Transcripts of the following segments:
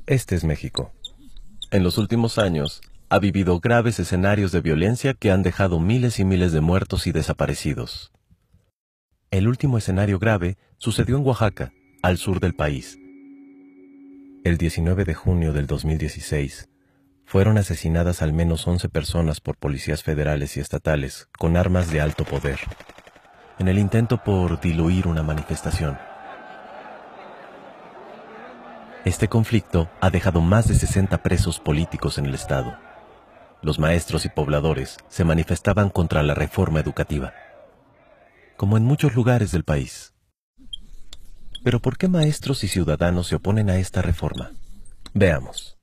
Este es México. En los últimos años, ha vivido graves escenarios de violencia que han dejado miles y miles de muertos y desaparecidos. El último escenario grave sucedió en Oaxaca, al sur del país. El 19 de junio del 2016, fueron asesinadas al menos 11 personas por policías federales y estatales con armas de alto poder, en el intento por diluir una manifestación. Este conflicto ha dejado más de 60 presos políticos en el estado. Los maestros y pobladores se manifestaban contra la reforma educativa, como en muchos lugares del país. Pero ¿por qué maestros y ciudadanos se oponen a esta reforma? Veamos.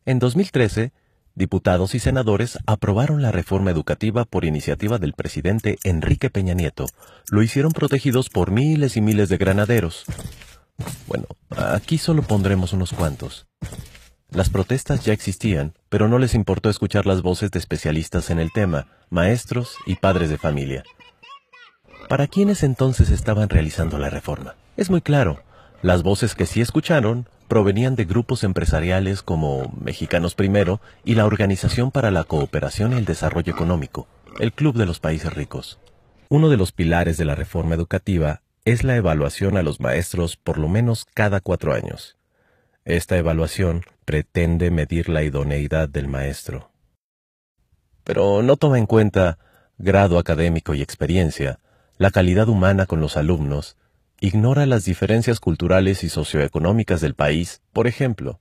En 2013, diputados y senadores aprobaron la reforma educativa por iniciativa del presidente Enrique Peña Nieto. Lo hicieron protegidos por miles y miles de granaderos. Bueno, aquí solo pondremos unos cuantos. Las protestas ya existían, pero no les importó escuchar las voces de especialistas en el tema, maestros y padres de familia. ¿Para quiénes entonces estaban realizando la reforma? Es muy claro, las voces que sí escucharon provenían de grupos empresariales como Mexicanos Primero y la Organización para la Cooperación y el Desarrollo Económico, el Club de los Países Ricos. Uno de los pilares de la reforma educativa es la evaluación a los maestros por lo menos cada 4 años. Esta evaluación pretende medir la idoneidad del maestro. Pero no toma en cuenta grado académico y experiencia, la calidad humana con los alumnos, ignora las diferencias culturales y socioeconómicas del país, por ejemplo,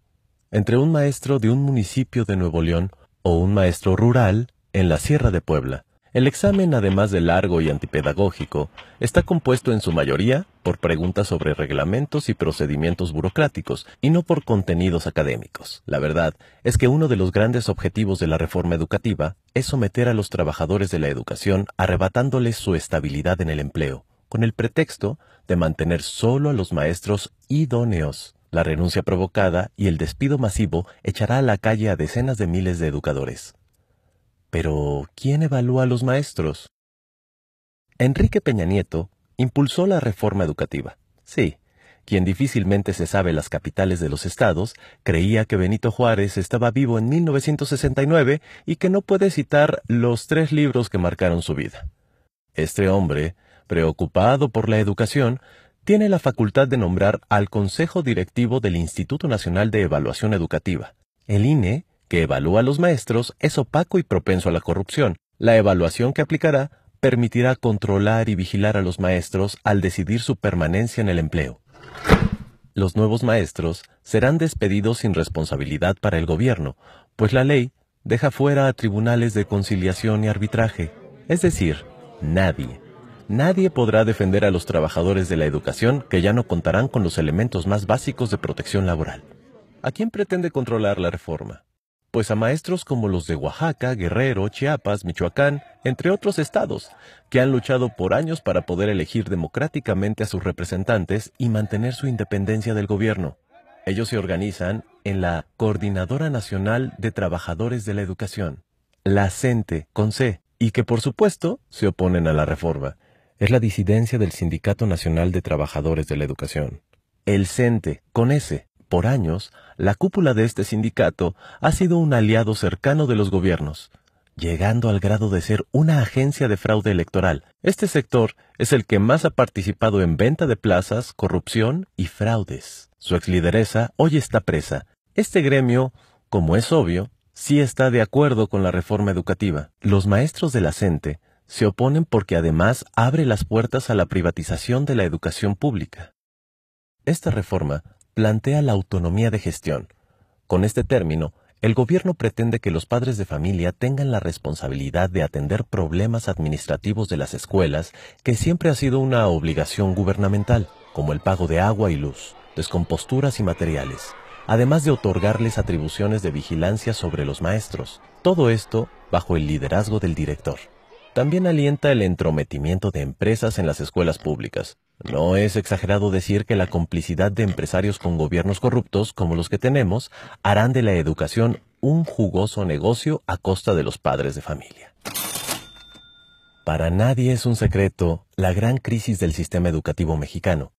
entre un maestro de un municipio de Nuevo León o un maestro rural en la Sierra de Puebla. El examen, además de largo y antipedagógico, está compuesto en su mayoría por preguntas sobre reglamentos y procedimientos burocráticos, y no por contenidos académicos. La verdad es que uno de los grandes objetivos de la reforma educativa es someter a los trabajadores de la educación arrebatándoles su estabilidad en el empleo, con el pretexto de mantener solo a los maestros idóneos. La renuncia provocada y el despido masivo echará a la calle a decenas de miles de educadores. Pero, ¿quién evalúa a los maestros? Enrique Peña Nieto impulsó la reforma educativa. Sí, quien difícilmente se sabe las capitales de los estados, creía que Benito Juárez estaba vivo en 1969 y que no puede citar los 3 libros que marcaron su vida. Este hombre, preocupado por la educación, tiene la facultad de nombrar al Consejo Directivo del Instituto Nacional de Evaluación Educativa. El INE, que evalúa a los maestros, es opaco y propenso a la corrupción. La evaluación que aplicará permitirá controlar y vigilar a los maestros al decidir su permanencia en el empleo. Los nuevos maestros serán despedidos sin responsabilidad para el gobierno, pues la ley deja fuera a tribunales de conciliación y arbitraje. Es decir, nadie podrá defender a los trabajadores de la educación que ya no contarán con los elementos más básicos de protección laboral. ¿A quién pretende controlar la reforma? Pues a maestros como los de Oaxaca, Guerrero, Chiapas, Michoacán, entre otros estados, que han luchado por años para poder elegir democráticamente a sus representantes y mantener su independencia del gobierno. Ellos se organizan en la Coordinadora Nacional de Trabajadores de la Educación, la CENTE, con C, y que por supuesto se oponen a la reforma. Es la disidencia del Sindicato Nacional de Trabajadores de la Educación, el CENTE, con S. Por años, la cúpula de este sindicato ha sido un aliado cercano de los gobiernos, llegando al grado de ser una agencia de fraude electoral. Este sector es el que más ha participado en venta de plazas, corrupción y fraudes. Su exlideresa hoy está presa. Este gremio, como es obvio, sí está de acuerdo con la reforma educativa. Los maestros de la CENTE se oponen porque además abre las puertas a la privatización de la educación pública. Esta reforma plantea la autonomía de gestión. Con este término, el gobierno pretende que los padres de familia tengan la responsabilidad de atender problemas administrativos de las escuelas, que siempre ha sido una obligación gubernamental, como el pago de agua y luz, descomposturas y materiales, además de otorgarles atribuciones de vigilancia sobre los maestros. Todo esto bajo el liderazgo del director. También alienta el entrometimiento de empresas en las escuelas públicas. No es exagerado decir que la complicidad de empresarios con gobiernos corruptos, como los que tenemos, harán de la educación un jugoso negocio a costa de los padres de familia. Para nadie es un secreto la gran crisis del sistema educativo mexicano.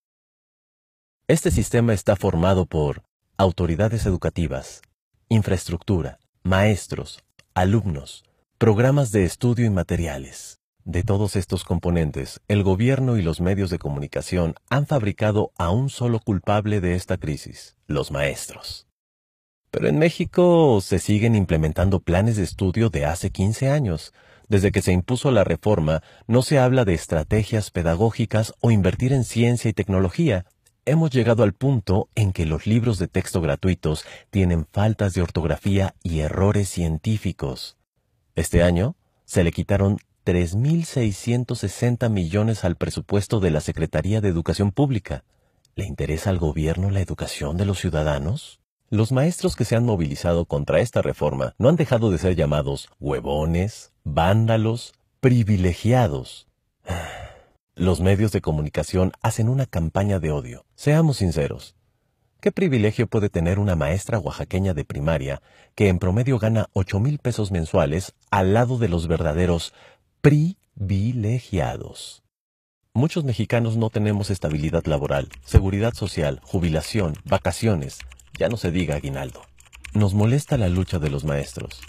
Este sistema está formado por autoridades educativas, infraestructura, maestros, alumnos, programas de estudio y materiales. De todos estos componentes, el gobierno y los medios de comunicación han fabricado a un solo culpable de esta crisis: los maestros. Pero en México se siguen implementando planes de estudio de hace 15 años. Desde que se impuso la reforma, no se habla de estrategias pedagógicas o invertir en ciencia y tecnología. Hemos llegado al punto en que los libros de texto gratuitos tienen faltas de ortografía y errores científicos. Este año se le quitaron 3.660 millones al presupuesto de la Secretaría de Educación Pública. ¿Le interesa al gobierno la educación de los ciudadanos? Los maestros que se han movilizado contra esta reforma no han dejado de ser llamados huevones, vándalos, privilegiados. Los medios de comunicación hacen una campaña de odio. Seamos sinceros. ¿Qué privilegio puede tener una maestra oaxaqueña de primaria que en promedio gana 8,000 pesos mensuales al lado de los verdaderos privilegiados? Muchos mexicanos no tenemos estabilidad laboral, seguridad social, jubilación, vacaciones, ya no se diga aguinaldo. Nos molesta la lucha de los maestros,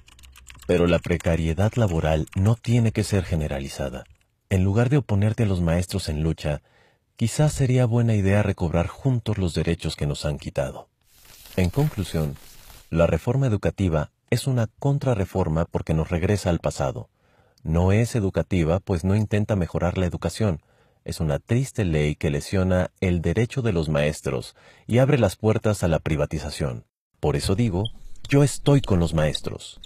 pero la precariedad laboral no tiene que ser generalizada. En lugar de oponerte a los maestros en lucha, quizás sería buena idea recobrar juntos los derechos que nos han quitado. En conclusión, la reforma educativa es una contrarreforma porque nos regresa al pasado. No es educativa, pues no intenta mejorar la educación. Es una triste ley que lesiona el derecho de los maestros y abre las puertas a la privatización. Por eso digo, yo estoy con los maestros.